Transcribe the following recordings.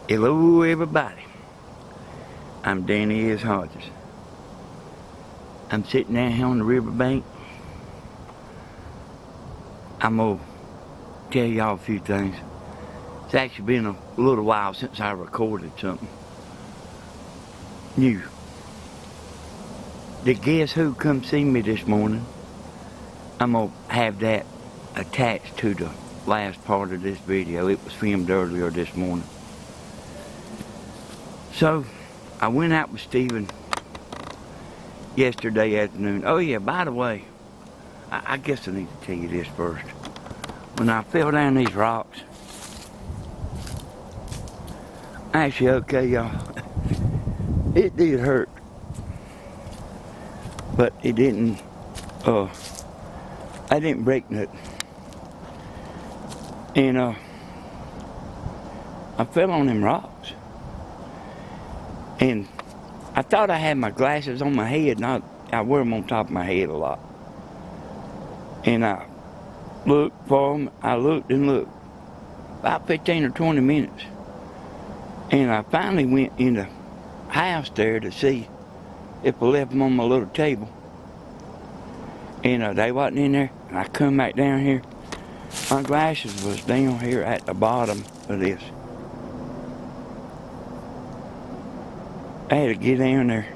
Hello everybody, I'm Danny S. Hodges. I'm sitting down here on the riverbank. I'm going to tell y'all a few things. It's actually been a little while since I recorded something new. The guess who come see me this morning? I'm going to have that attached to the last part of this video. It was filmed earlier this morning. So, I went out with Stephen yesterday afternoon. Oh yeah, by the way, I guess I need to tell you this first. When I fell down these rocks, actually, okay y'all, it did hurt. But it didn't, I didn't break nothing. And I fell on them rocks. And I thought I had my glasses on my head, and I wear them on top of my head a lot. And I looked for them, I looked and looked, about 15 or 20 minutes. And I finally went in the house there to see if I left them on my little table. And they wasn't in there, and I come back down here. My glasses was down here at the bottom of this. I had to get down there,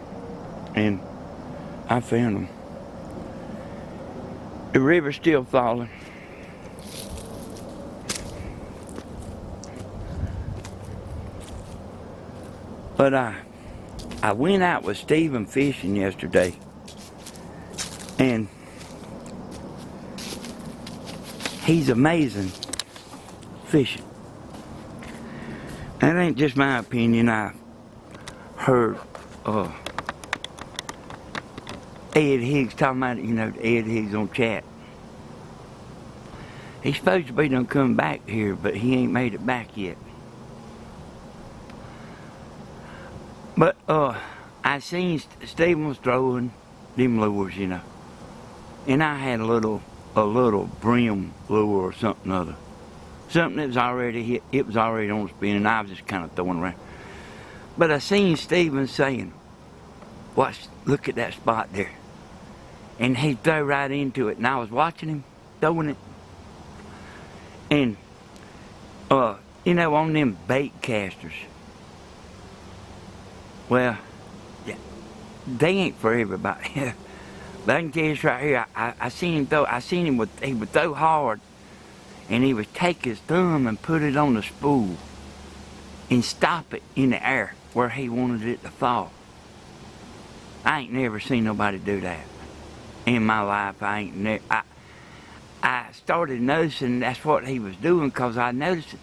and I found them. The river's still falling. But I went out with Stephen fishing yesterday, and he's amazing fishing. That ain't just my opinion. I heard Ed Higgs talking about it, you know, Ed Higgs on chat. He's supposed to be done come back here, but he ain't made it back yet. But I seen Stephen was throwing them lures, you know, and I had a little brim lure or something other, something that was already hit. It was already on spin, and I was just kind of throwing around. But I seen Stephen saying, look at that spot there. And he threw right into it. And I was watching him throwing it. And, you know, on them bait casters, well, they ain't for everybody. But I can tell you this right here. I seen him throw, he would throw hard. And he would take his thumb and put it on the spool and stop it in the air where he wanted it to fall. I ain't never seen nobody do that in my life. I started noticing that's what he was doing, because I noticed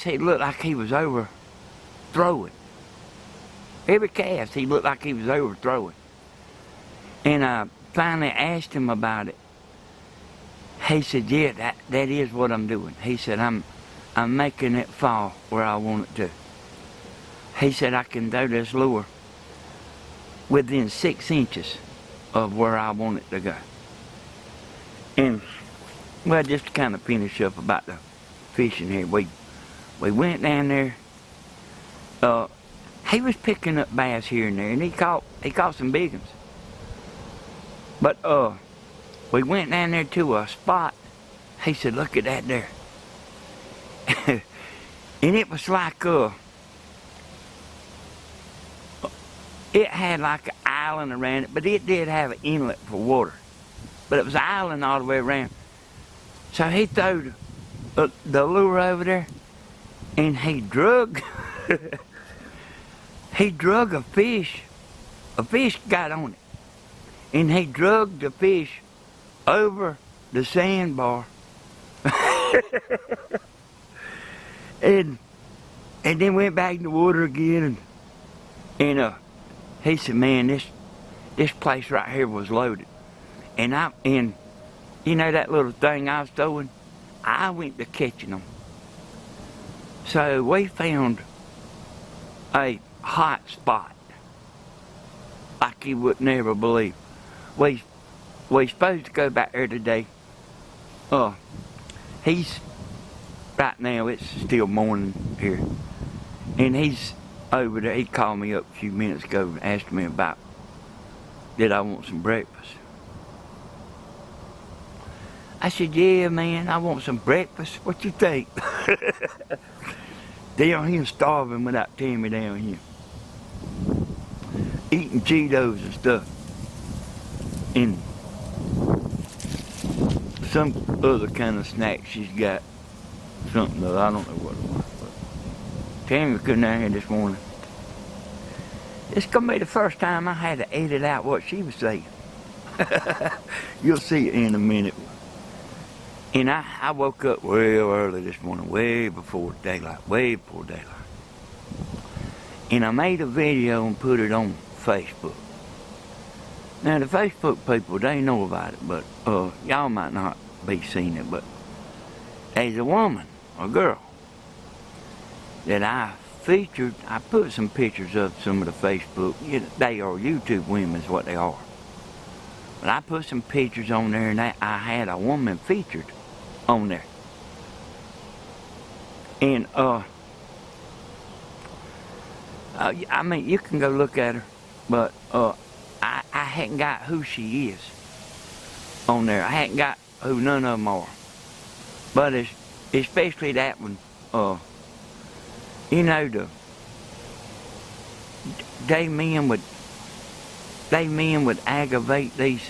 he looked like he was overthrowing. Every cast he looked like he was overthrowing. And I finally asked him about it. He said, yeah, that is what I'm doing. He said, I'm making it fall where I want it to. He said, I can throw this lure within 6 inches of where I want it to go. And, well, just to kind of finish up about the fishing here, we went down there. He was picking up bass here and there, and he caught some big ones. But we went down there to a spot. He said, look at that there. And it was like it had like an island around it, but it did have an inlet for water. But it was an island all the way around. So he threw the lure over there, and he drug he drug a fish. A fish got on it, and he drug the fish over the sandbar. and then went back in the water again, and he said, man, this place right here was loaded. And you know that little thing I was throwing, I went to catching them. So we found a hot spot like you would never believe. We supposed to go back there today. Right now it's still morning here. And he's over there. He called me up a few minutes ago and asked me about, did I want some breakfast? I said, yeah, man, I want some breakfast. What you think? Down here starving without Tammy down here. Eating Cheetos and stuff. And some other kind of snack she's got. Something that I don't know what it was. But Tammy couldn't have here this morning. It's gonna be the first time I had to edit out what she was saying. You'll see it in a minute. And I woke up real early this morning, way before daylight. And I made a video and put it on Facebook. Now the Facebook people, they know about it, but y'all might not be seeing it, but there's a woman, a girl, that I featured. I put some pictures of some of the Facebook, they are YouTube women is what they are. But I put some pictures on there and I had a woman featured on there. And I mean, you can go look at her, but I hadn't got who she is on there. I hadn't got who none of them are. But especially that one, you know, they men would aggravate these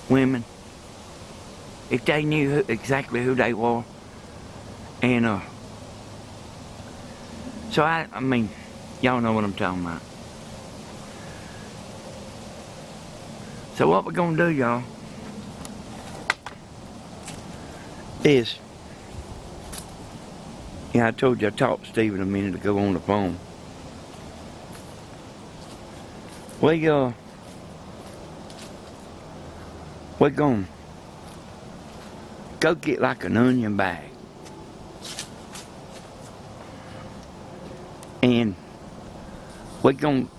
women if they knew exactly who they were. And so I mean, y'all know what I'm talking about. So what we're gonna do, y'all, is, I told you I talked to Steven a minute ago on the phone. We're gonna go get like an onion bag. And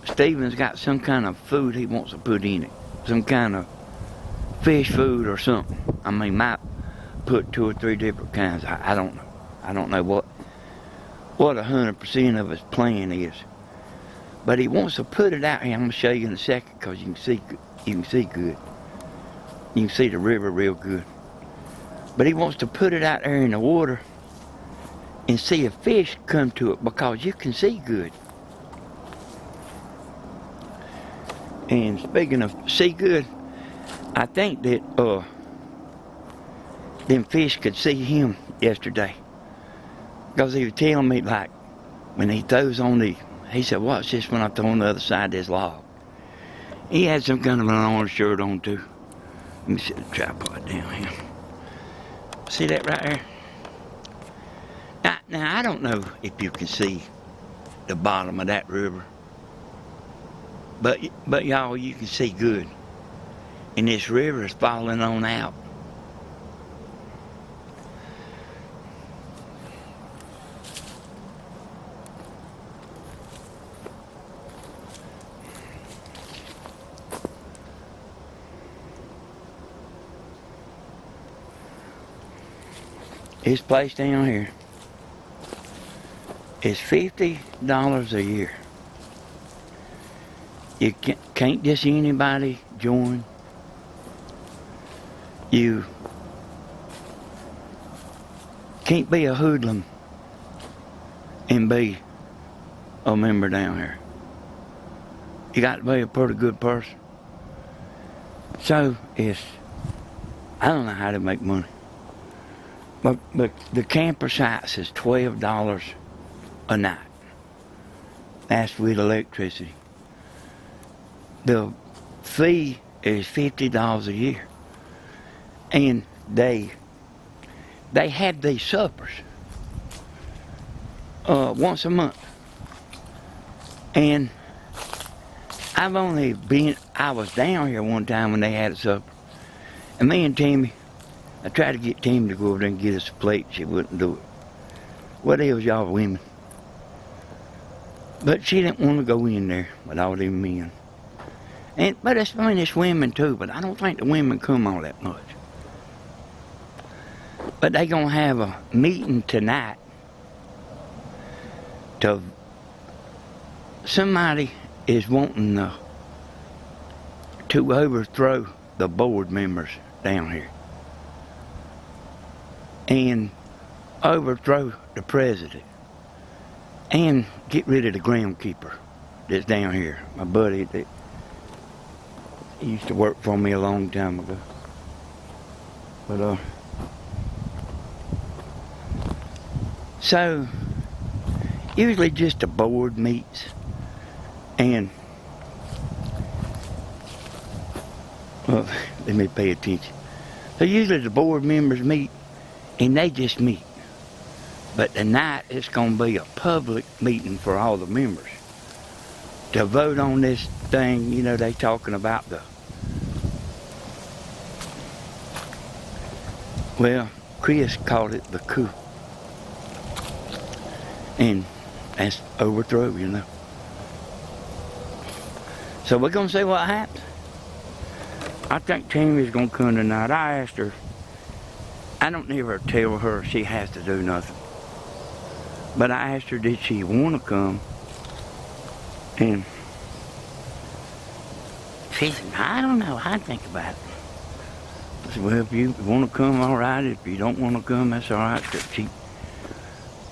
Steven's got some kind of food he wants to put in it. Some kind of fish food or something. I mean, might put 2 or 3 different kinds. I don't know. I don't know what 100% of his plan is. But he wants to put it out here. I'm gonna show you in a second because you can see good. You can see the river real good. But he wants to put it out there in the water and see if fish come to it because you can see good. And speaking of see good, I think that them fish could see him yesterday. Because he was telling me, like, when he throws on he said, watch this when I throw on the other side of this log. He had some kind of an orange shirt on too. Let me set the tripod down here. See that right there? Now I don't know if you can see the bottom of that river. But y'all, you can see good. And this river is falling on out. This place down here is $50 a year. You can't just anybody join. You can't be a hoodlum and be a member down here. You got to be a pretty good person. So I don't know how to make money. But the camper sites is $12 a night. That's with electricity. The fee is $50 a year. And they have these suppers once a month. And I was down here one time when they had a supper. And me and Tammy, I tried to get Tammy to go over there and get us a plate. She wouldn't do it. What else, y'all women? But she didn't want to go in there with all them men. But it's women too, but I don't think the women come all that much. But they gonna have a meeting tonight somebody is wanting to overthrow the board members down here and overthrow the president and get rid of the groundkeeper that's down here. My buddy that he used to work for me a long time ago. But so usually just the board meets and let me pay attention. So usually the board members meet and they just meet. But tonight it's going to be a public meeting for all the members to vote on this thing. You know, they talking about well, Chris called it the coup. And that's overthrow, you know. So we're going to see what happens. I think Tammy's going to come tonight. I asked her. I don't never tell her she has to do nothing. But I asked her, did she want to come? And she said, I don't know. I think about it. I said, well, if you want to come, all right. If you don't want to come, that's all right. Because she,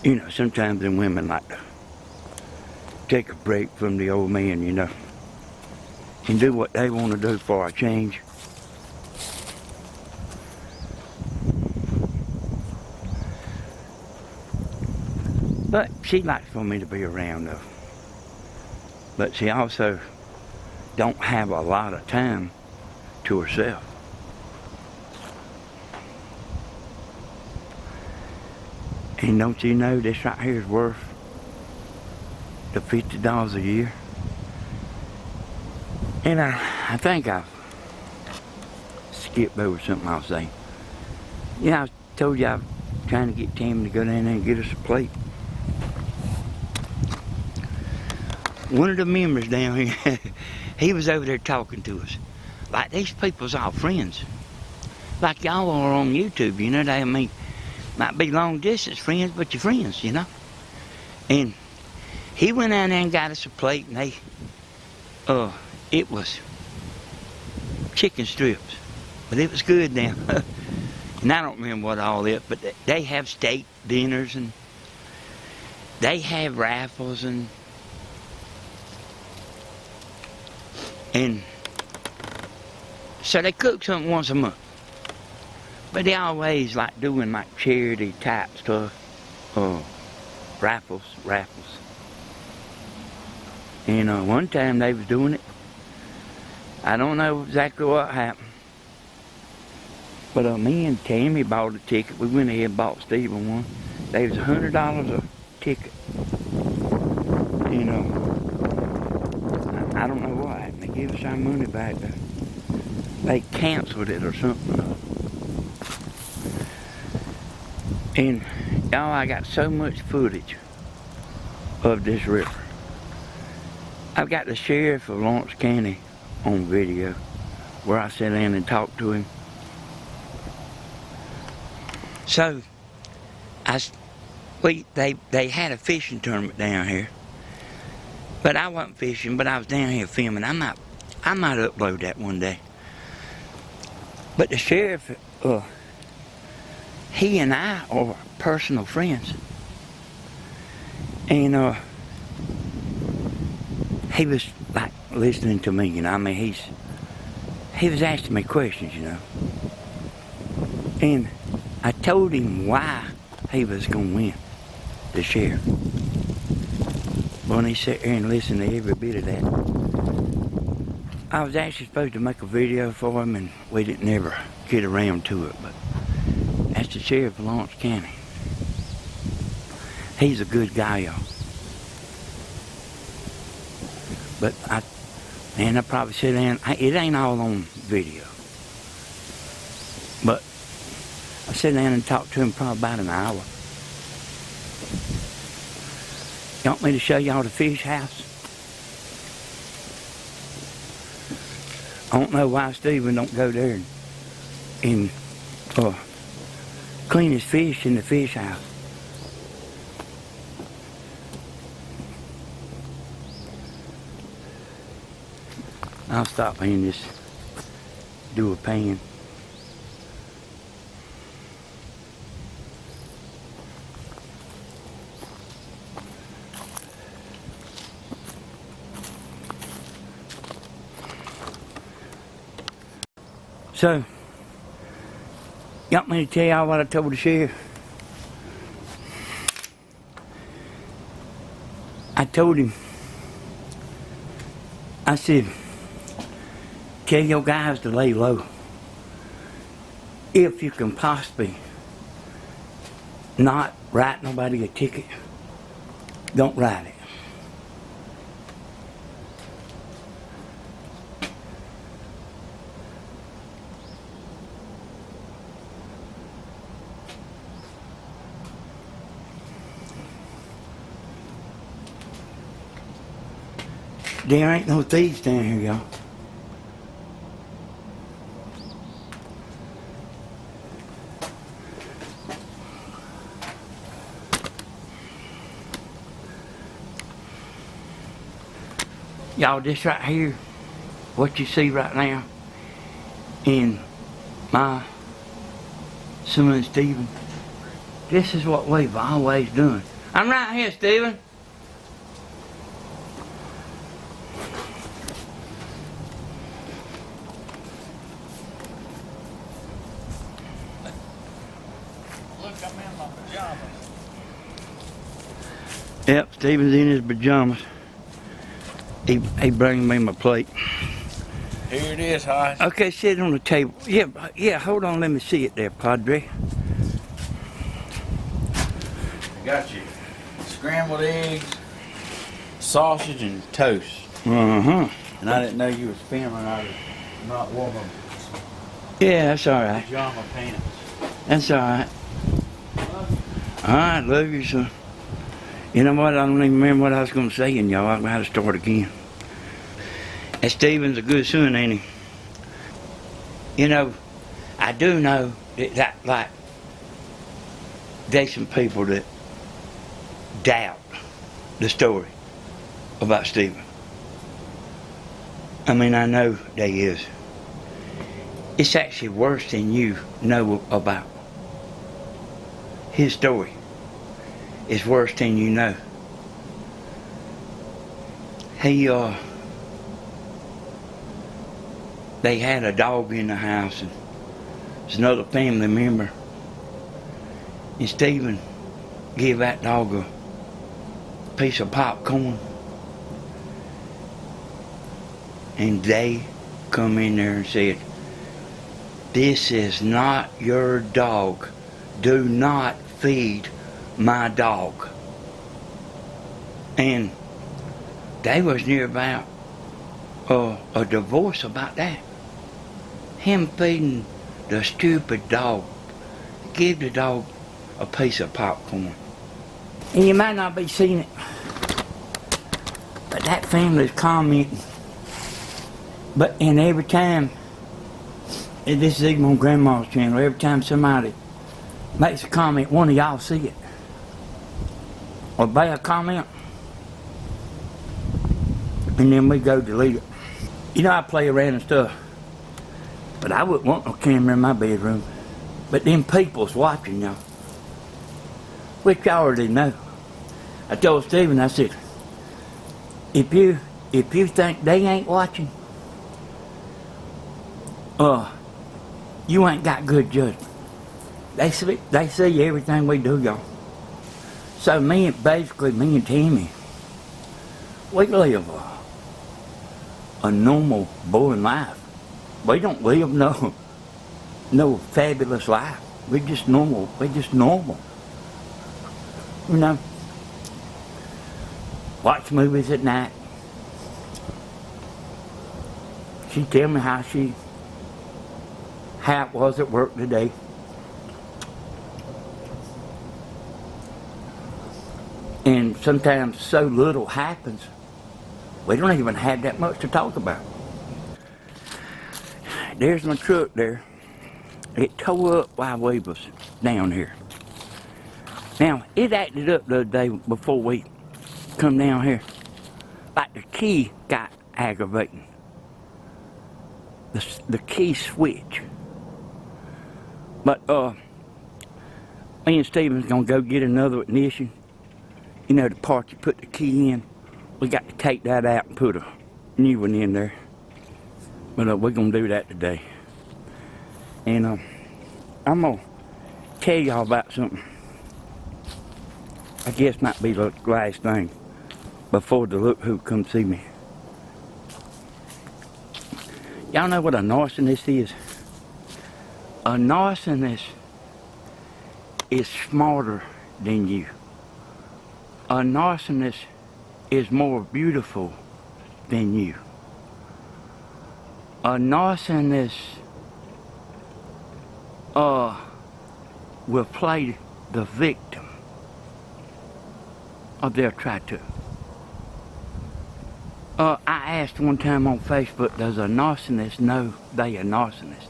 you know, sometimes them women like to take a break from the old man, you know, and do what they want to do for a change. But she likes for me to be around, though. But she also don't have a lot of time to herself. And don't you know this right here is worth the $50 a year? And I think I've skipped over something I was saying. Yeah, I told you I was trying to get Tammy to go down there and get us a plate. One of the members down here, he was over there talking to us. Like, these people's all friends. Like y'all are on YouTube, you know, they might be long distance friends, but you're friends, you know. And he went down there and got us a plate, and it was chicken strips, but it was good now. And I don't remember what all it, but they have steak dinners, and they have raffles, and so they cook something once a month. But they always like doing like charity type stuff. Raffles. And one time they was doing it. I don't know exactly what happened. But me and Tammy bought a ticket. We went ahead and bought Stephen one. They was $100 a ticket. You know, I don't know what happened. They gave us our money back. They canceled it or something. And y'all, I got so much footage of this river. I've got the sheriff of Lawrence County on video where I sat down and talked to him. So, they had a fishing tournament down here. But I wasn't fishing, but I was down here filming. I might upload that one day. But the sheriff, he and I are personal friends. And he was like listening to me, you know. I mean, he was asking me questions, you know. And I told him why he was going to win, the sheriff. But when he sat there and listened to every bit of that, I was actually supposed to make a video for him, and we didn't ever get around to it. But that's the sheriff of Lawrence County. He's a good guy, y'all. But I probably sit down. It ain't all on video. But I sit down and talk to him probably about an hour. You want me to show y'all the fish house? I don't know why Stephen don't go there and clean his fish in the fish house. I'll stop and just do a pan. So, you want me to tell y'all what I told the sheriff? I told him, I said, tell your guys to lay low. If you can possibly not write nobody a ticket, don't write it. There ain't no thieves down here, y'all. Y'all, this right here, what you see right now, in my son Stephen, this is what we've always done. I'm right here, Stephen. Look, I'm in my pajamas. Yep, Stephen's in his pajamas. He bring me my plate. Here it is, Hodge. Okay, sit on the table. Yeah, hold on, let me see it there, Padre. I got you scrambled eggs, sausage, and toast. Uh-huh. And I didn't know you was filming. I was not warm up Yeah, that's all right. pajama pants. That's all right. All right, love you, son. You know what? I don't even remember what I was going to say, and y'all, I'm going to have to start again. And Stephen's a good son, ain't he? You know, I do know that like, there's some people that doubt the story about Stephen. I mean, I know there is. It's actually worse than you know about. His story is worse than you know. They had a dog in the house, and there's another family member. And Stephen gave that dog a piece of popcorn. And they come in there and said, "This is not your dog. Do not feed my dog." And they was near about a divorce about that. Him feeding the stupid dog. Give the dog a piece of popcorn. And you might not be seeing it, but that family's commenting. And every time, and this is even on Grandma's channel, every time somebody makes a comment, one of y'all see it. Or bad comment. And then we go delete it. You know, I play around and stuff, but I wouldn't want no camera in my bedroom. But them people's watching, y'all. Which y'all already know. I told Stephen, I said, if you think they ain't watching, you ain't got good judgment. They see everything we do, y'all. So me and Tammy, we live a normal, boring life. We don't live no fabulous life. We're just normal. You know, watch movies at night. She tell me how it was at work today. And sometimes so little happens, we don't even have that much to talk about. There's my truck there. It tore up while we was down here. Now, it acted up the other day before we come down here. Like the key got aggravating. the key switch. But me and Steven's gonna go get another ignition. You know, the part you put the key in. We got to take that out and put a new one in there. But we're gonna do that today. And I'm gonna tell y'all about something. I guess might be the last thing before the look who come see me. Y'all know what a narcissist is? A narcissist is smarter than you. A narcissist is more beautiful than you. A narcissist will play the victim, or they'll try to. I asked one time on Facebook, does a narcissist know they a narcissist?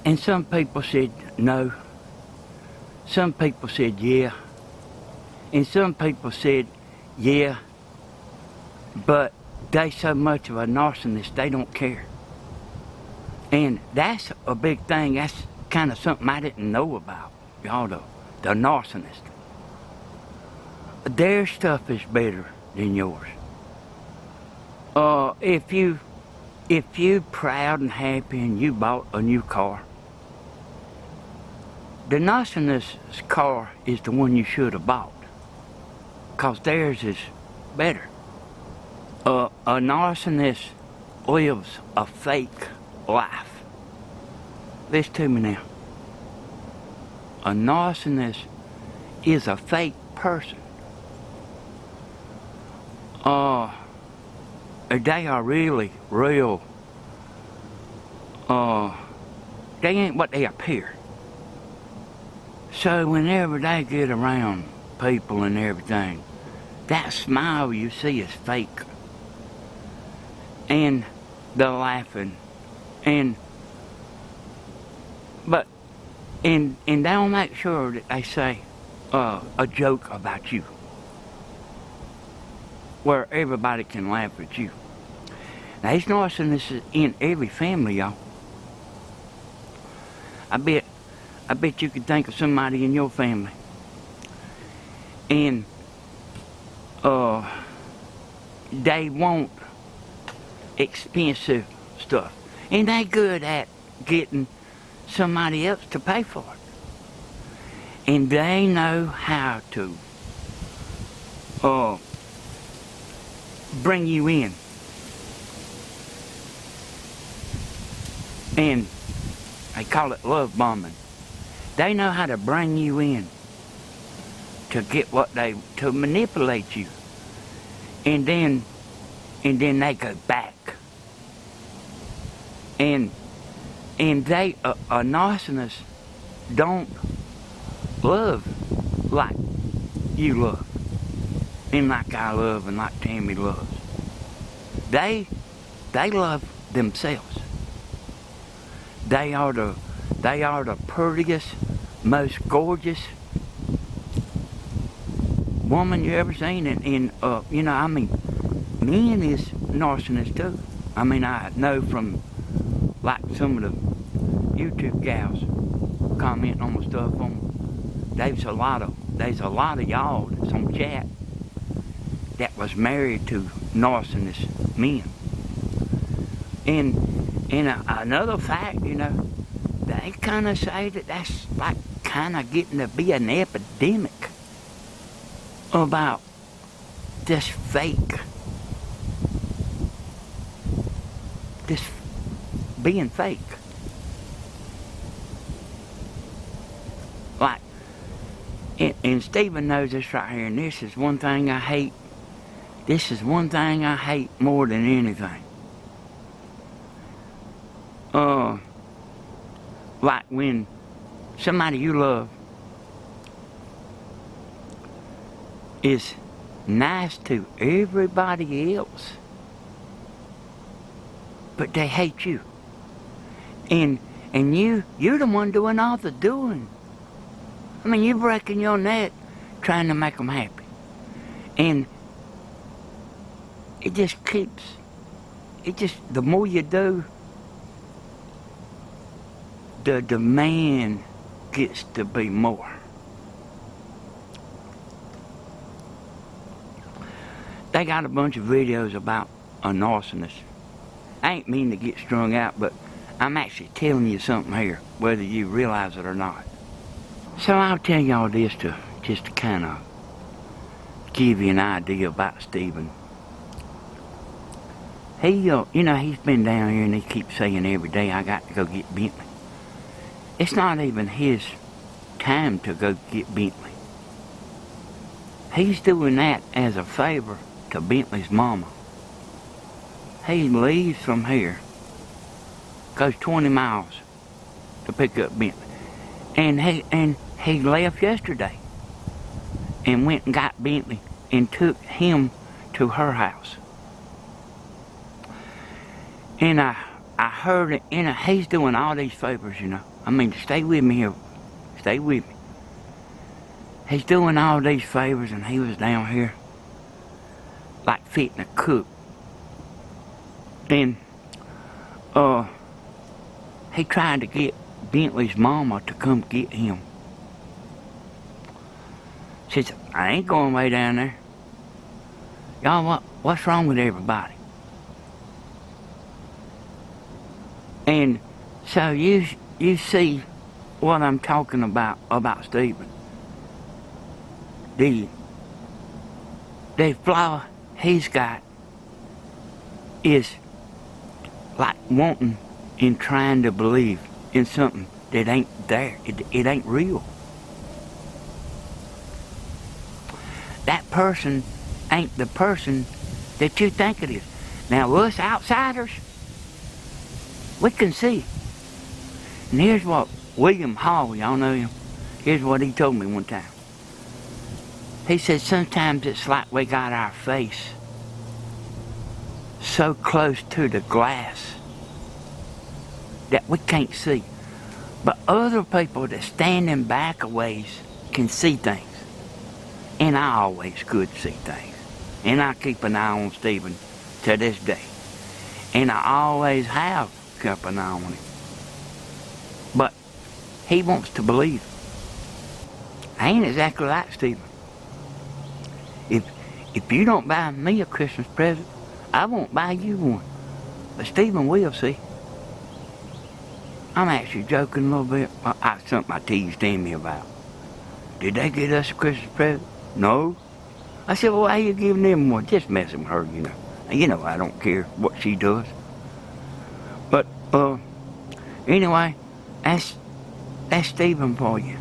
And some people said no. Some people said yeah. And some people said yeah, but they so much of a narcissist they don't care. And that's a big thing. That's kind of something I didn't know about, y'all know, the narcissist. Their stuff is better than yours. If you proud and happy and you bought a new car, the narcissist's car is the one you should have bought, cause theirs is better. A narcissist lives a fake life. Listen to me now. A narcissist is a fake person. They are really real. They ain't what they appear. So whenever they get around people and everything, that smile you see is fake. And they're laughing. And they'll make sure that they say a joke about you, where everybody can laugh at you. Now, it's narcissism in every family, y'all. I bet you could think of somebody in your family, and they want expensive stuff, and they good at getting somebody else to pay for it, and they know how to bring you in, and they call it love bombing. They know how to bring you in to get to manipulate you, and then they go back, and they a narcissist don't love like you love, and like I love, and like Tammy loves. They love themselves. They are the prettiest, most gorgeous woman you ever seen, and you know, I mean, men is narcissists too. I mean, I know from like some of the YouTube gals commenting on my stuff there's a lot of y'all that's on chat that was married to narcissist men. And another fact, you know, they kind of say that that's like kind of getting to be an epidemic about this fake, this being fake. Like, and Stephen knows this right here, and this is one thing I hate. This is one thing I hate more than anything. Like when somebody you love is nice to everybody else, but they hate you, and you're the one doing all the doing. I mean, you're breaking your neck trying to make them happy, and it just keeps it just, the more you do, the demand gets to be more. They got a bunch of videos about a narcissist. I ain't mean to get strung out, but I'm actually telling you something here, whether you realize it or not. So I'll tell y'all this just to kind of give you an idea about Stephen. He, you know, he's been down here and he keeps saying every day, I got to go get Bentley. It's not even his time to go get Bentley. He's doing that as a favor to Bentley's mama. He leaves from here, goes 20 miles to pick up Bentley. And he left yesterday and went and got Bentley and took him to her house. And I heard it, you know, he's doing all these favors, you know. I mean, stay with me here. Stay with me. He's doing all these favors, and he was down here like fitting a cook. And he tried to get Bentley's mama to come get him. She said, I ain't going way down there. Y'all, what's wrong with everybody? And so you see what I'm talking about Stephen. The flaw he's got is like wanting and trying to believe in something that ain't there. It ain't real. That person ain't the person that you think it is. Now us outsiders, we can see. And here's what William Hall, y'all know him, here's what he told me one time. He said sometimes it's like we got our face so close to the glass that we can't see. But other people that standing back a ways can see things. And I always could see things. And I keep an eye on Stephen to this day. And I always have kept an eye on him. But he wants to believe. I ain't exactly like Stephen. If you don't buy me a Christmas present, I won't buy you one. But Stephen will, see. I'm actually joking a little bit. Something I teased Tammy about. Did they get us a Christmas present? No. I said, well, why are you giving them one? Just messing with her, you know. You know I don't care what she does. But, anyway, that's Stephen for you.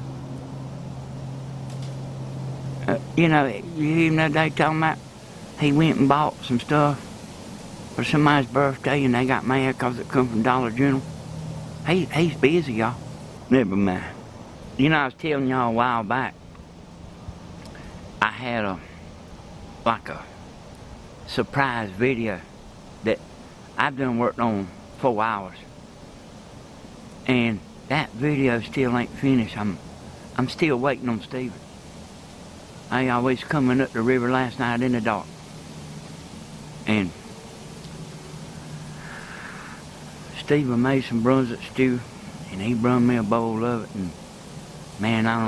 You know, you know they talking about he went and bought some stuff for somebody's birthday and they got mad because it come from Dollar General. He's busy, y'all. Never mind. You know, I was telling y'all a while back, I had a surprise video that I've done worked on 4 hours. And that video still ain't finished. I'm still waiting on Stephen. I was coming up the river last night in the dark. And Stephen made some Brunswick stew, and he brung me a bowl of it, and man, I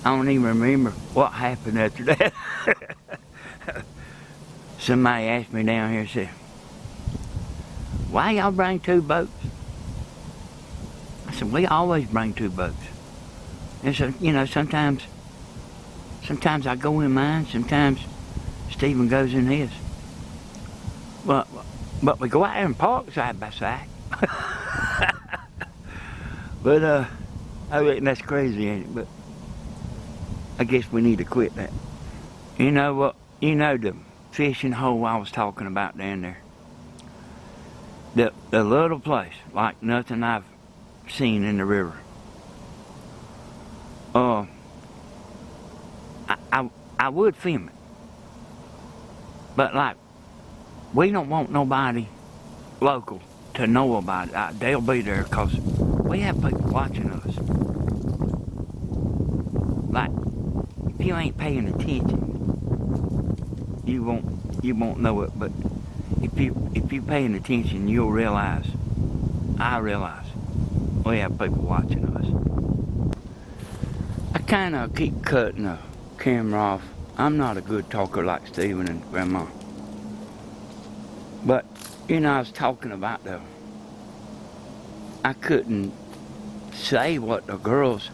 don't even remember what happened after that. Somebody asked me down here, said, why y'all bring 2 boats? I said, we always bring 2 boats. And so, you know, sometimes I go in mine, sometimes Stephen goes in his. But we go out there and park side by side. But I reckon that's crazy, ain't it? But I guess we need to quit that. You know what? You know the fishing hole I was talking about down there. The little place, like nothing I've seen in the river. I would film it. But like, we don't want nobody local to know about it. They'll be there because we have people watching us. Like, if you ain't paying attention, you won't know it. But if if you're paying attention, you'll realize, I realize, we have people watching us. I kind of keep cutting the camera off. I'm not a good talker like Stephen and Grandma. But, you know, I was talking about I couldn't say what the girls,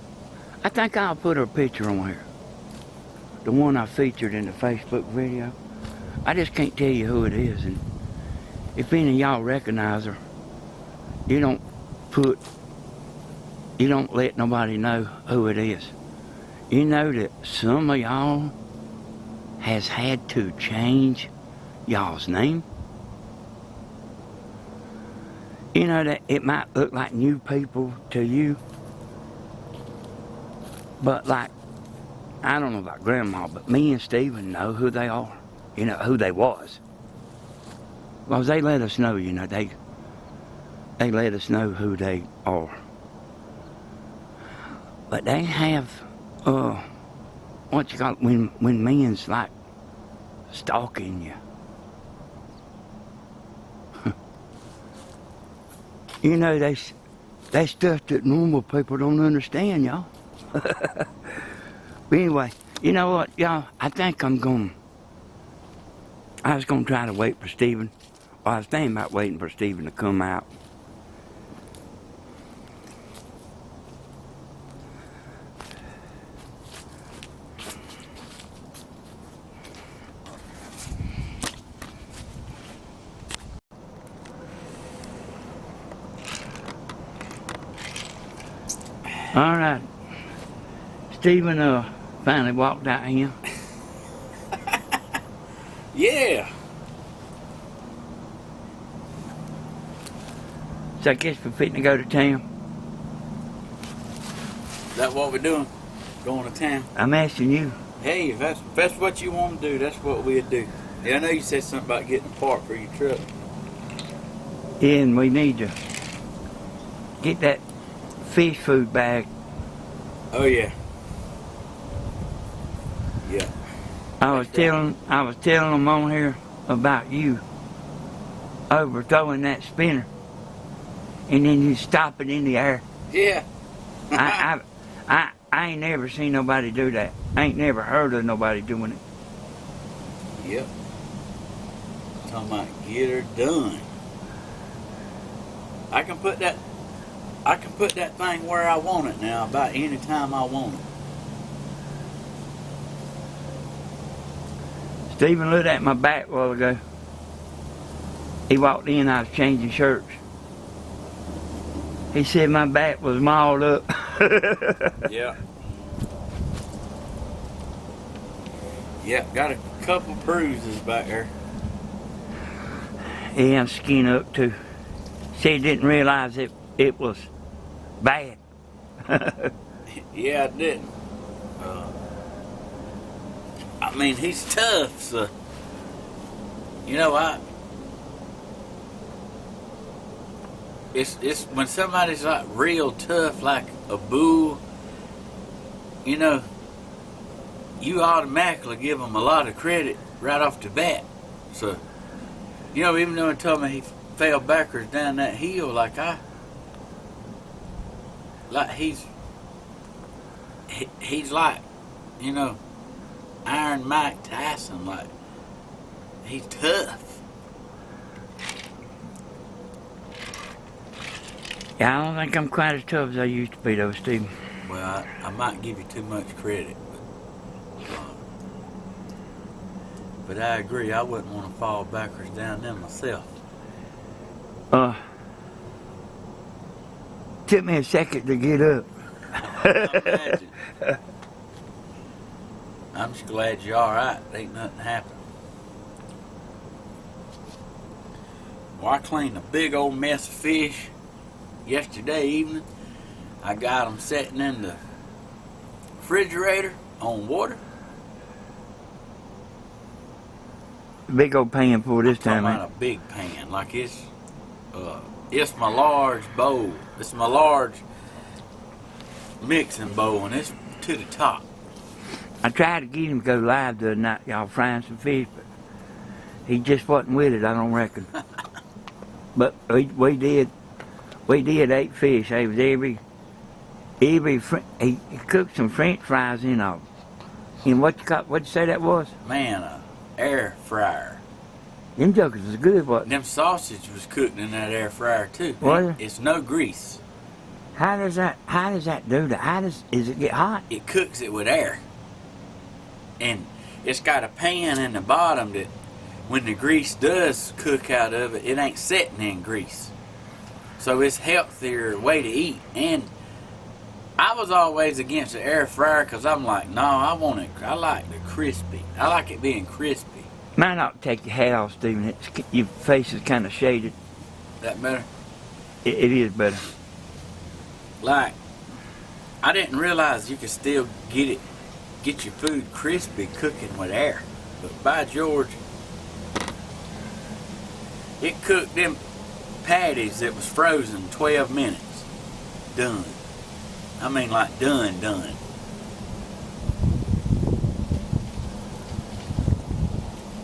I think I'll put her picture on here. The one I featured in the Facebook video. I just can't tell you who it is, and if any of y'all recognize her, you don't let nobody know who it is. You know that some of y'all has had to change y'all's name. You know that it might look like new people to you, but like, I don't know about Grandma, but me and Stephen know who they are. You know, who they was. Because they let us know, you know, they let us know who they are. But they have, what you call it, when men's like stalking you. You know, that's stuff that normal people don't understand, y'all. But anyway, you know what, y'all, I think I was going to try to wait for Stephen. Well, I was thinking about waiting for Stephen to come out. All right. Stephen finally walked out here. Yeah. So I guess we're fitting to go to town. Is that what we're doing? Going to town? I'm asking you. Hey, if that's what you want to do, that's what we'd do. Yeah, I know you said something about getting a part for your truck. Yeah, and we need to get that fish food bag. Oh yeah. Yeah. I was telling them on here about you overthrowing that spinner, and then you stop it in the air. Yeah. I ain't never seen nobody do that. I ain't never heard of nobody doing it. Yep. Talking about get her done. I can put that thing where I want it now, about any time I want it. Stephen looked at my back a while ago. He walked in, I was changing shirts. He said my back was mauled up. Yeah. Yeah, got a couple bruises back there. Yeah, I'm skin up too. Said he didn't realize it was bad. Yeah, I didn't. I mean, he's tough, so you know, it's when somebody's like real tough, like a bull, you know, you automatically give them a lot of credit right off the bat. So, you know, even though he told me he fell backwards down that hill, like he's like, you know, Iron Mike Tyson, like he's tough. Yeah, I don't think I'm quite as tough as I used to be though, Stephen. Well, I might give you too much credit, but I agree. I wouldn't want to fall backwards down there myself. Took me a second to get up. I imagine. I'm just glad you're all right. Ain't nothing happened. Well, I cleaned a big old mess of fish yesterday evening. I got them sitting in the refrigerator on water. Big old pan for this time, I'm talking about a big pan, like it's my large bowl. It's my large mixing bowl, and it's to the top. I tried to get him to go live the other night, y'all frying some fish, but he just wasn't with it, I don't reckon. But we did eat fish. It was he cooked some French fries in them. And what'd you say that was? Man, a air fryer. Them jokers was good, what? Them sausage was cooked in that air fryer too. Was it? It's no grease. How does that do that? Is it get hot? It cooks it with air. And it's got a pan in the bottom that when the grease does cook out of it, it ain't setting in grease. So it's healthier way to eat. And I was always against the air fryer because I'm like, no, I like the crispy. I like it being crispy. Might not take your hat off, Stephen. Your face is kind of shaded. That better? It is better. Like, I didn't realize you could still get your food crispy cooking with air. But by George, it cooked them patties that was frozen 12 minutes. Done. I mean, like done.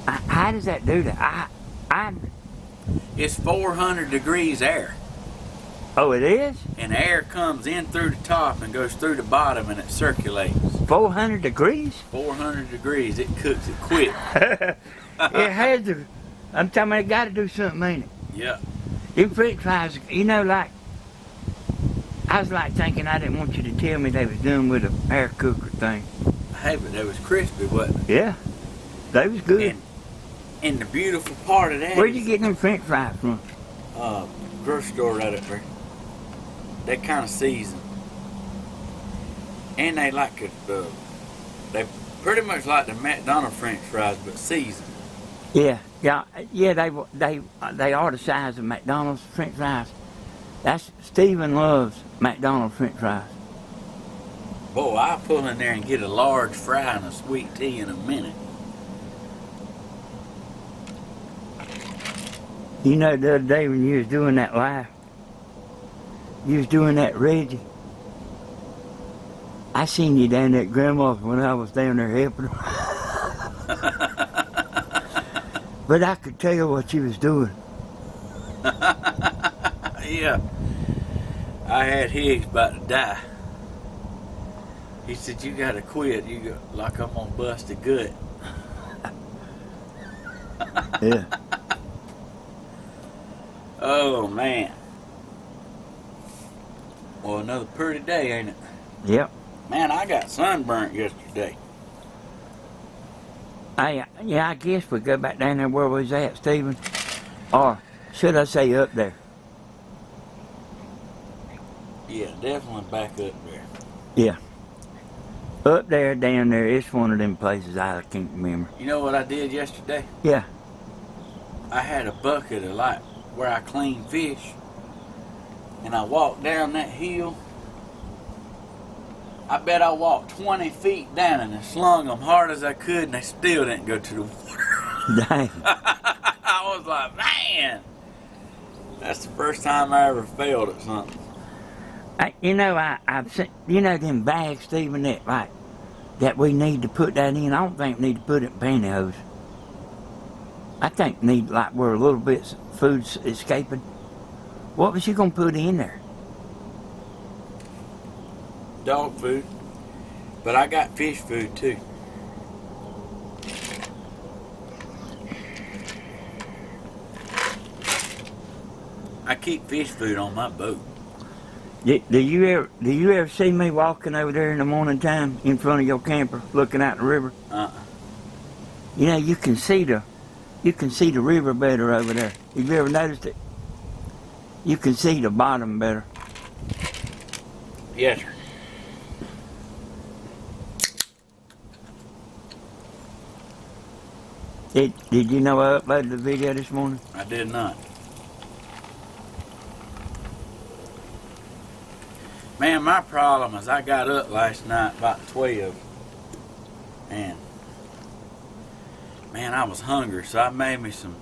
How does that do that? It's 400 degrees air. Oh, it is? And air comes in through the top and goes through the bottom and it circulates. 400 degrees? 400 degrees. It cooks it quick. It has to. I'm telling you, it got to do something, ain't it? Yeah. Them French fries, like, I was like thinking I didn't want you to tell me they was done with an air cooker thing. Hey, but they was crispy, wasn't it? Yeah. They was good. And the beautiful part of that Where'd you get them French fries from? Grocery store right up there. They kind of seasoned. And they like it, they pretty much like the McDonald's French fries, but seasoned. Yeah. They are the size of McDonald's French fries. Stephen loves McDonald's French fries. Boy, I'll pull in there and get a large fry and a sweet tea in a minute. You know, the other day when you was doing that live, you was doing that Reggie. I seen you down there at Grandma's when I was down there helping her. But I could tell what you was doing. Yeah. I had Higgs about to die. He said, you gotta quit. You got, like I'm gonna bust a gut. Yeah. Oh, man. Well, another pretty day, ain't it? Yep. Man, I got sunburnt yesterday. I guess we go back down there where we was at, Stephen. Or should I say up there? Yeah, definitely back up there. Yeah. Up there, down there, it's one of them places I can't remember. You know what I did yesterday? Yeah. I had a bucket of like where I clean fish, and I walked down that hill. I bet I walked 20 feet down and I slung them hard as I could, and they still didn't go to the water. Dang. I was like, man, that's the first time I ever failed at something. I've seen, them bags, Stephen, that we need to put that in. I don't think we need to put it in pantyhose. I think need where a little bit of food's escaping. What was you gonna put in there? Dog food, but I got fish food too. I keep fish food on my boat. Do you ever see me walking over there in the morning time in front of your camper, looking out the river? You can see the river better over there. Have you ever noticed it? You can see the bottom better. Yes, sir. Did you know I uploaded the video this morning? I did not. Man, my problem is I got up last night about 12, and man, I was hungry, so I made me some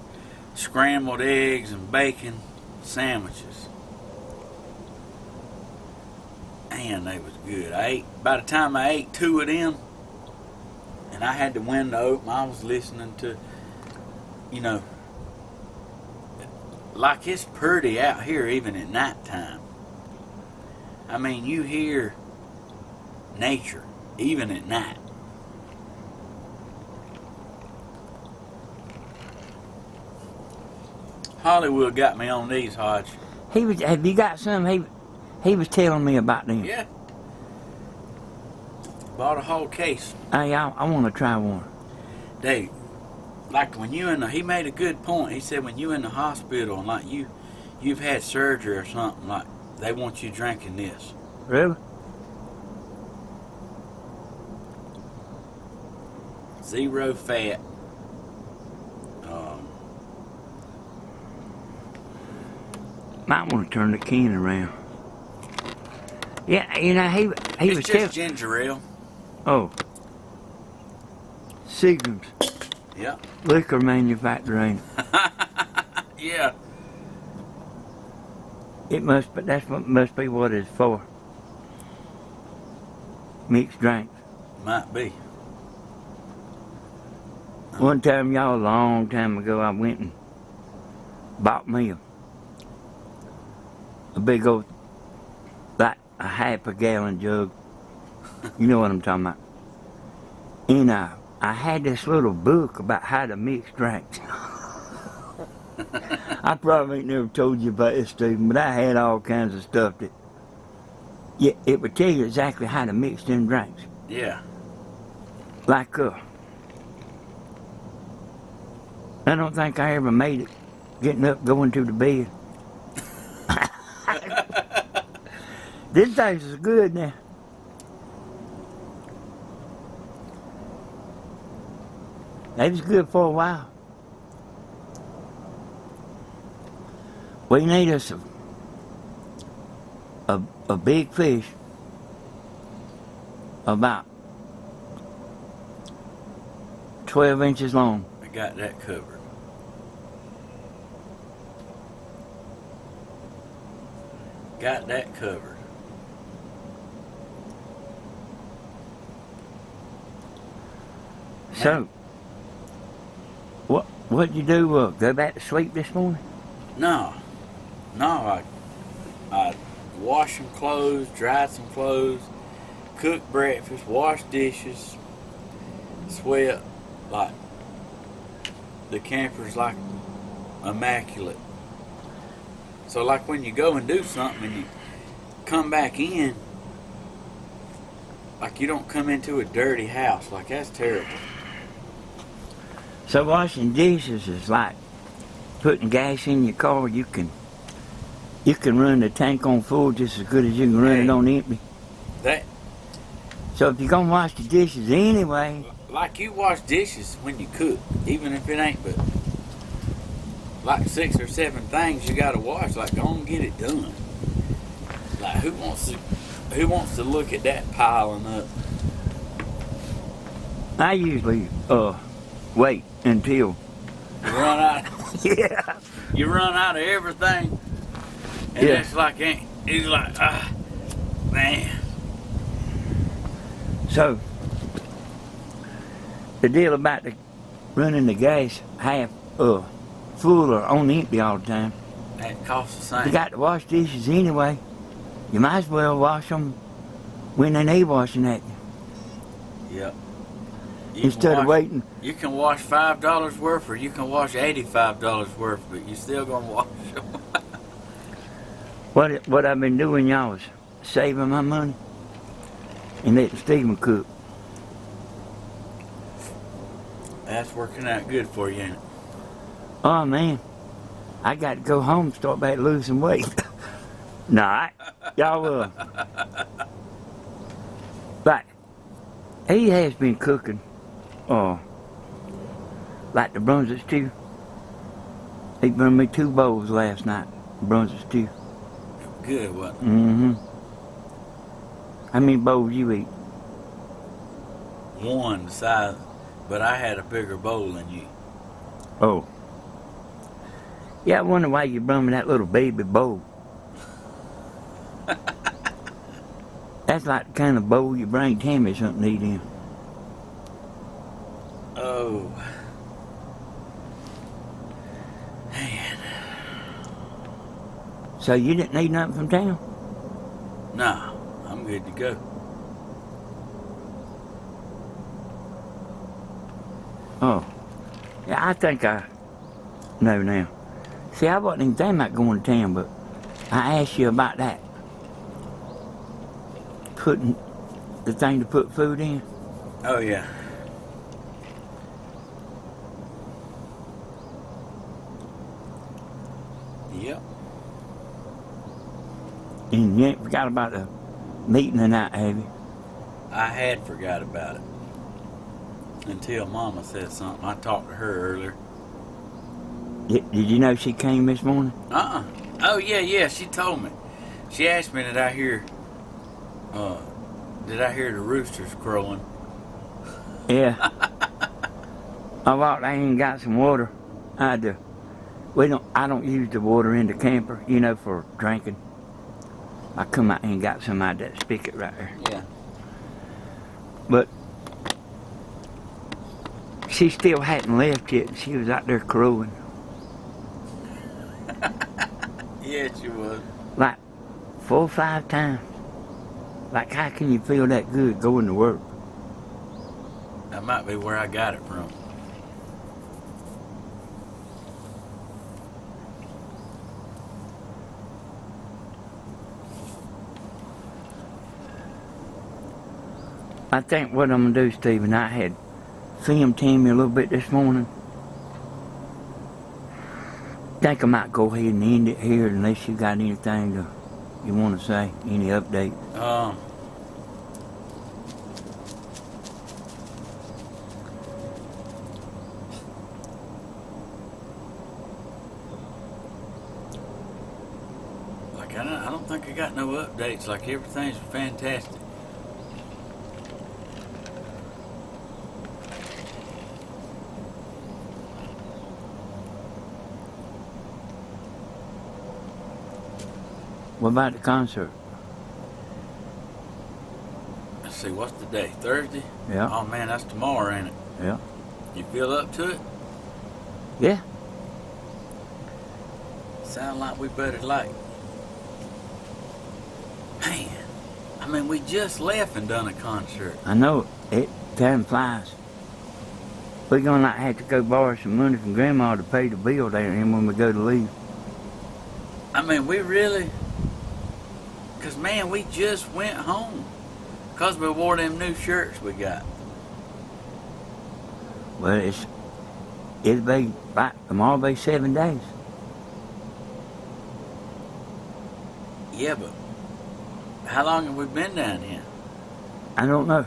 scrambled eggs and bacon sandwiches. Man, they was good. By the time I ate 2 of them, and I had the window open, I was listening to, like it's pretty out here even at nighttime. I mean, you hear nature even at night. Hollywood got me on these, Hodge. Have you got some? He was telling me about them. Yeah. Bought a whole case. Hey, I want to try one. Dave, like when you he made a good point. He said when you in the hospital and like you've had surgery or something, like they want you drinking this. Really? Zero fat. Might want to turn the can around. Yeah, you know, he was It's just ginger ale. Oh. Seagram's. Yeah. Liquor manufacturer, ain't it? Yeah. That's what must be what it's for. Mixed drinks. Might be. One time, y'all, a long time ago, I went and bought me a big old, like a half a gallon jug. You know what I'm talking about. And I had this little book about how to mix drinks. I probably ain't never told you about this, Stephen, but I had all kinds of stuff that, yeah, it would tell you exactly how to mix them drinks. Yeah. Like, I don't think I ever made it getting up, going to the bed. This things is good now. They was good for a while. We need us a big fish about 12 inches long. I got that covered. Got that covered. So, what'd you do? Go back to sleep this morning? No, I washed some clothes, dried some clothes, cooked breakfast, washed dishes, swept, like, the camper's like immaculate. So like when you go and do something and you come back in, like you don't come into a dirty house, like that's terrible. So washing dishes is like putting gas in your car. You can run the tank on full just as good as you can run it on empty. That. So if you're gonna wash the dishes anyway, like you wash dishes when you cook, even if it ain't but like 6 or 7 things you gotta wash. Like go and get it done. Like who wants to look at that piling up? I usually wait until you run out. Yeah. You run out of everything, and Yeah. it's like he's like, man. So the deal about running the gas half full or on empty all the time. That costs the same. You got to wash dishes anyway. You might as well wash them when they need washing at you. Yep. Instead of waiting. You can wash $5 worth, or you can wash $85 worth, but you still gonna wash them. What I've been doing, y'all, is saving my money and letting Stephen cook. That's working out good for you, ain't it? Oh man, I got to go home and start back losing weight. Nah, y'all but he has been cooking, like the Brunswick stew. He brought me 2 bowls last night, Brunswick stew. Good, what? Mm-hmm. How many bowls you eat? One the size, but I had a bigger bowl than you. Oh. Yeah, I wonder why you brought me that little baby bowl. That's like the kind of bowl you bring Tammy something to eat in. Oh. Man. So you didn't need nothing from town? Nah, I'm good to go. Oh. Yeah, I think I know now. See, I wasn't even thinking about going to town, but I asked you about that. Putting the thing to put food in. Oh, yeah. Yep. And you ain't forgot about the meeting tonight, have you? I had forgot about it. Until Mama said something. I talked to her earlier. Did you know she came this morning? Oh, yeah, she told me. She asked me, did I hear the roosters crowing? Yeah. I walked in and got some water. I don't use the water in the camper, for drinking. I come out and got some out of that spigot right there. Yeah. But she still hadn't left yet. She was out there crowing. Yeah, she was. Like 4 or 5 times. Like, how can you feel that good going to work? That might be where I got it from. I think what I'm gonna do, Stephen, I had filmed Tammy a little bit this morning. Think I might go ahead and end it here unless you got anything you want to say, any update. I don't think I got no updates. Like, everything's fantastic. What about the concert? Let's see, what's the day? Thursday? Yeah. Oh, man, that's tomorrow, ain't it? Yeah. You feel up to it? Yeah. Sound like we better like. Man, I mean, we just left and done a concert. I know it. Time flies. We're gonna have to go borrow some money from Grandma to pay the bill down here when we go to leave. I mean, we really... Because, man, we just went home. Because we wore them new shirts we got. Well, it'll be, tomorrow will be 7 days. Yeah, but how long have we been down here? I don't know.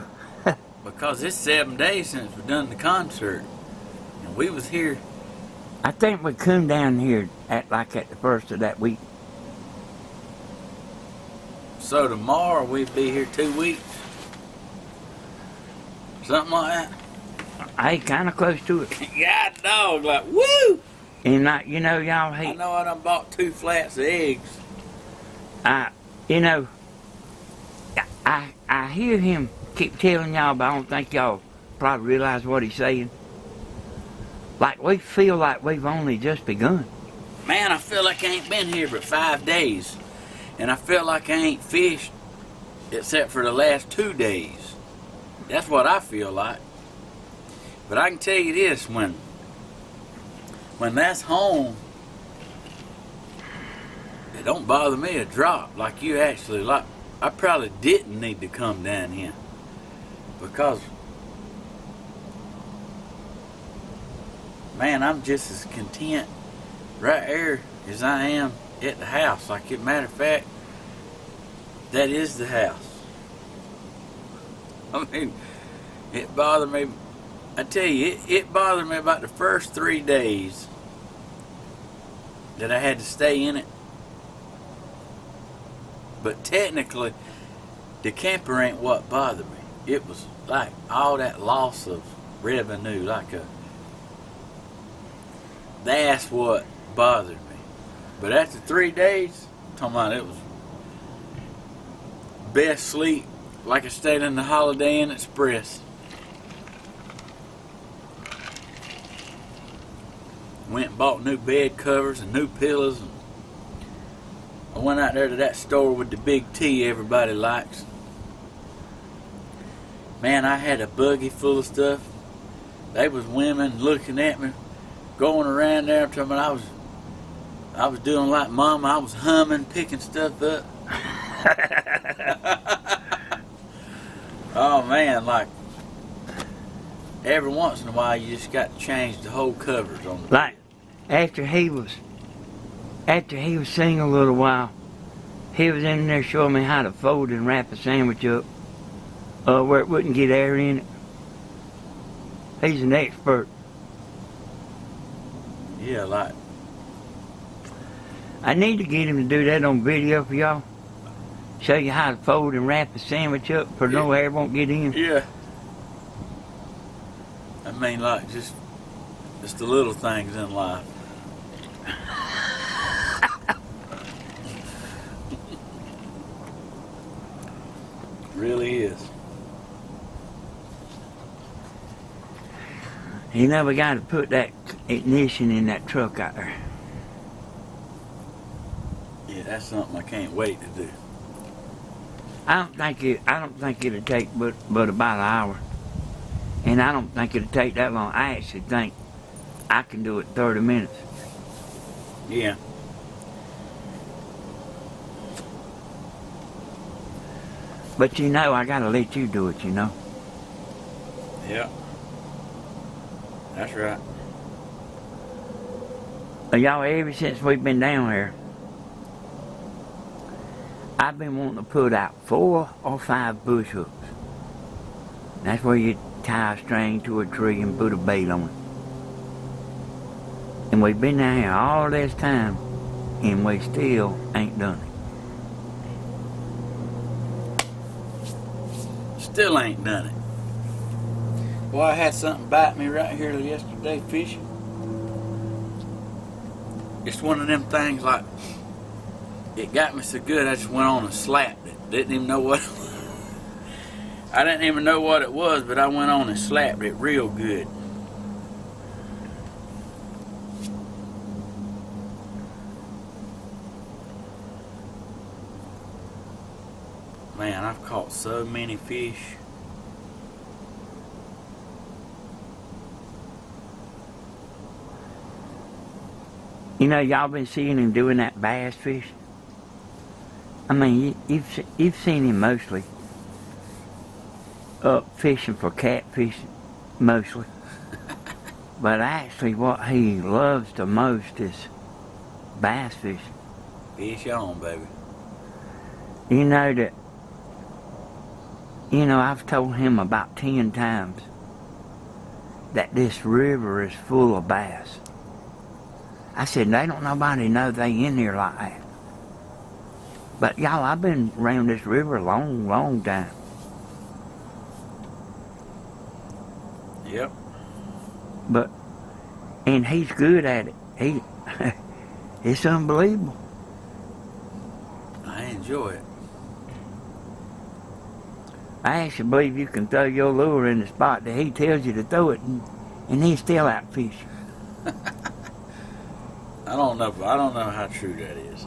Because it's 7 days since we done the concert. And we was here. I think we come down here at the first of that week. So tomorrow we'd be here 2 weeks. Something like that. I ain't kind of close to it. God dog, like, woo! And y'all I hate. know I done bought 2 flats of eggs. I hear him keep telling y'all, but I don't think y'all probably realize what he's saying. Like, we feel like we've only just begun. Man, I feel like I ain't been here but 5 days. And I feel like I ain't fished except for the last 2 days. That's what I feel like. But I can tell you this, when that's home, it don't bother me a drop. Like, you actually, like, I probably didn't need to come down here. Because, man, I'm just as content right here as I am at the house. Like, as a matter of fact, that is the house. I mean, it bothered me. I tell you, it bothered me about the first 3 days that I had to stay in it. But technically, the camper ain't what bothered me. It was like all that loss of revenue, that's what bothered me. But after 3 days, I'm talking about, it was best sleep, like I stayed in the Holiday Inn Express. Went and bought new bed covers and new pillows. And I went out there to that store with the big T everybody likes. Man, I had a buggy full of stuff. They was women looking at me, going around there telling me I was doing like Mama. I was humming, picking stuff up. Oh man, like every once in a while you just got to change the whole covers on the Like after he was singing a little while, he was in there showing me how to fold and wrap a sandwich up where it wouldn't get air in it. He's an expert. Yeah, like I need to get him to do that on video for y'all. Show you how to fold and wrap a sandwich up so no air won't get in. Yeah. I mean, like just the little things in life. Really is. You know, we got to put that ignition in that truck out there. Yeah, that's something I can't wait to do. I don't think it'll take but about an hour. And I don't think it'll take that long. I actually think I can do it in 30 minutes. Yeah. But you know, I gotta let you do it, you know. Yeah. That's right. Y'all, ever since we've been down here, I've been wanting to put out 4 or 5 bush hooks. That's where you tie a string to a tree and put a bait on it. And we've been down here all this time, and we still ain't done it. Still ain't done it. Well, I had something bite me right here yesterday fishing. It's one of them things like, it got me so good I just went on and slapped it. Didn't even know what it was. I didn't even know what it was, but I went on and slapped it real good. Man, I've caught so many fish. You know, y'all been seeing him doing that bass fish. I mean, you've seen him mostly up fishing for catfish, mostly. But actually, what he loves the most is bass fishing. Fish on, baby. You know that. You know, I've told him about 10 times that this river is full of bass. I said, they don't nobody know they in here like that. But y'all, I've been around this river a long, long time. Yep. And he's good at it. It's unbelievable. I enjoy it. I actually believe you can throw your lure in the spot that he tells you to throw it, and he's still out fishing. I don't know how true that is.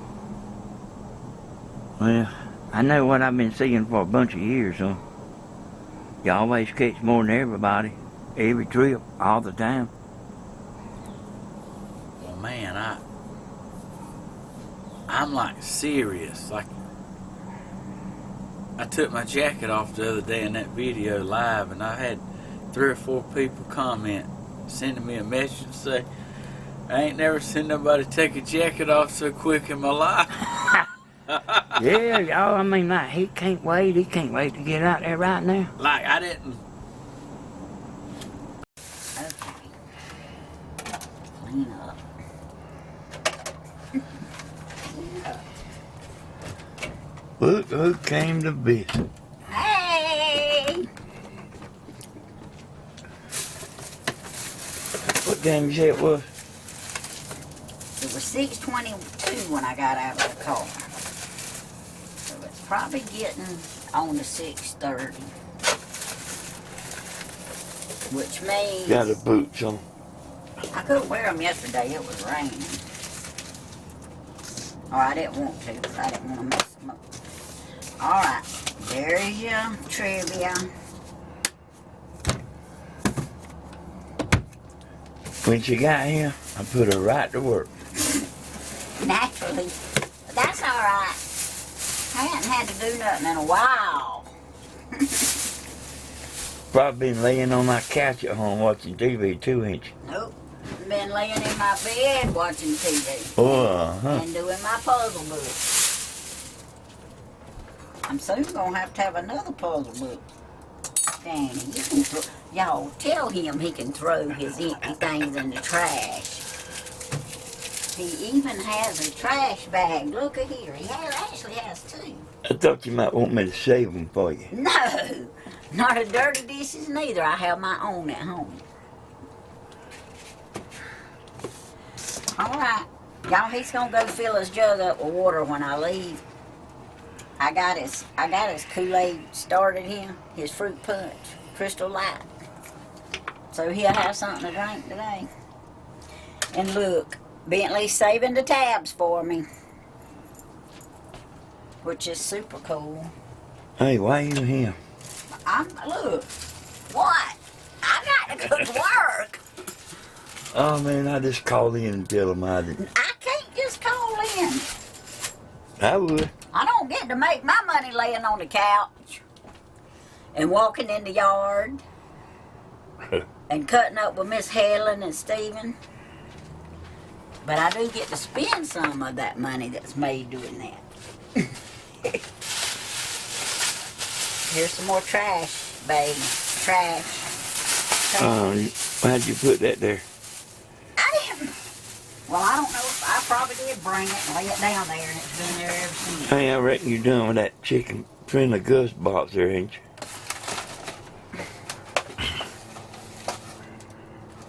Well, I know what I've been seeing for a bunch of years, so you always catch more than everybody, every trip, all the time. Well, man, I'm like serious. Like, I took my jacket off the other day in that video live, and I had 3 or 4 people comment, sending me a message and say, I ain't never seen nobody take a jacket off so quick in my life. Yeah, y'all, I mean, like, he can't wait to get out there right now. Like, I didn't. Clean up. Look who came to visit. Hey! What game you say it was? It was 6:22 when I got out of the car. So it's probably getting on to 6:30. Which means Got the boots on. I couldn't wear them yesterday. It was raining. Oh, I didn't want to, because I didn't want to mess them up. Alright, there's your trivia. When she got here, I put her right to work. Naturally. But that's alright. I hadn't had to do nothing in a while. Probably been laying on my couch at home watching TV 2-inch. Nope. Been laying in my bed watching TV. Oh, And doing my puzzle book. I'm soon gonna have another puzzle book. Danny, you can throw, y'all tell him he can throw his empty things in the trash. He even has a trash bag. Look at here. He actually has two. I thought you might want me to save them for you. No, not the dirty dishes neither. I have my own at home. All right, y'all. He's gonna go fill his jug up with water when I leave. I got his Kool-Aid started here. His fruit punch, Crystal Light. So he'll have something to drink today. And look, Bentley's saving the tabs for me, which is super cool. Hey, why you here? Look, what? I got to go to work. Oh man, I just called in and tell them I didn't. I can't just call in. I would. I don't get to make my money laying on the couch and walking in the yard and cutting up with Miss Helen and Stephen. But I do get to spend some of that money that's made doing that. Here's some more trash, baby. Trash. Why'd you put that there? I didn't. Well, I don't know. I probably did bring it and lay it down there, and it's been there ever since. Hey, I reckon you're done with that chicken friendly Gus box there, ain't you?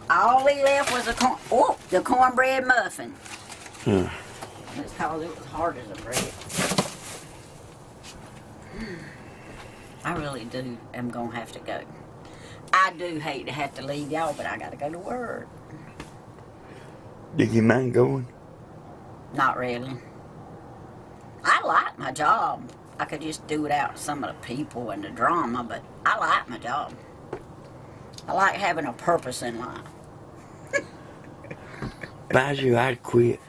All he left was the cornbread muffin. Hmm. It's because it was hard as a bread. I really am going to have to go. I do hate to have to leave y'all, but I got to go to work. Did you mind going? Not really. I like my job. I could just do without some of the people and the drama, but I like my job. I like having a purpose in life. If I was you, I'd quit.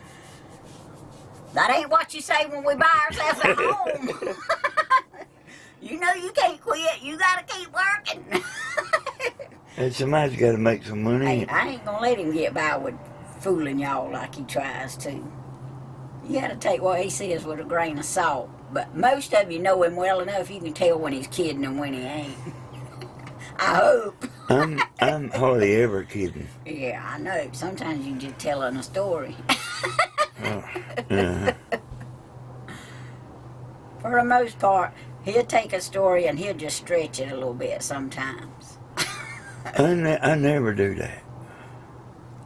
That ain't what you say when we buy ourselves a home. You know you can't quit. You gotta keep working. And somebody's got to make some money. Hey, I ain't gonna let him get by with fooling y'all like he tries to. You gotta take what he says with a grain of salt. But most of you know him well enough you can tell when he's kidding and when he ain't. I hope. I'm hardly ever kidding. Yeah, I know. Sometimes you're just telling a story. For the most part, he'll take a story and he'll just stretch it a little bit sometimes. I never do that.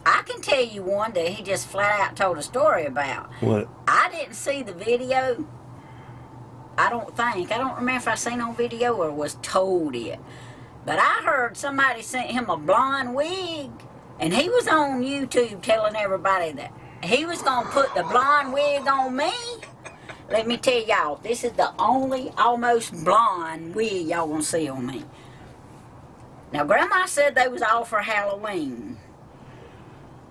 I can tell you one that he just flat out told a story about. What? I didn't see the video. I don't remember if I seen on video or was told it. But I heard somebody sent him a blonde wig, and he was on YouTube telling everybody that he was going to put the blonde wig on me. Let me tell y'all, this is the only almost blonde wig y'all going to see on me. Now, Grandma said they was all for Halloween.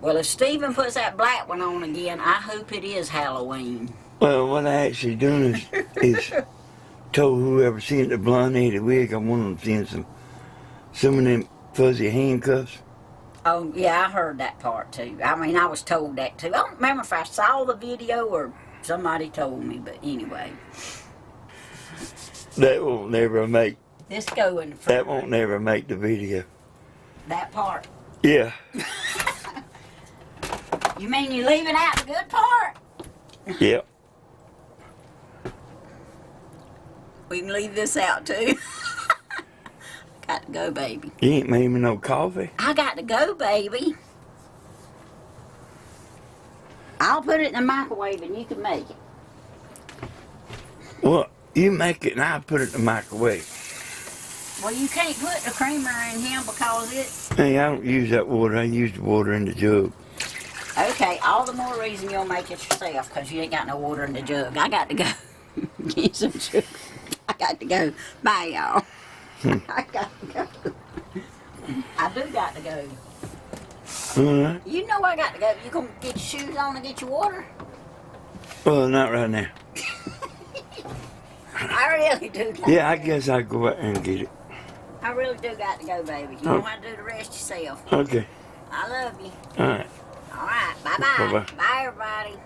Well, if Stephen puts that black one on again, I hope it is Halloween. Well, what I actually done is told whoever sent the blonde-headed wig I want them to send some of them fuzzy handcuffs. Oh, yeah, I heard that part, too. I mean, I was told that, too. I don't remember if I saw the video or somebody told me, but anyway. That won't never make... This going for... That won't never make the video. That part? Yeah. You mean you're leaving out the good part? Yep. We can leave this out, too. Got to go, baby. You ain't made me no coffee. I got to go, baby. I'll put it in the microwave and you can make it. Well, you make it and I'll put it in the microwave. Well, you can't put the creamer in here because it's... Hey, I don't use that water. I use the water in the jug. Okay, all the more reason you'll make it yourself because you ain't got no water in the jug. I got to go get some sugar. I got to go. Bye, y'all. I got to go. I do got to go. All right. You know I got to go. You gonna get your shoes on and get your water? Well, not right now. I really do. Yeah, I guess I'll go out and get it. I really do got to go, baby. You know how to do the rest yourself. Okay. I love you. All right. All right. Bye-bye. Bye-bye. Bye, everybody.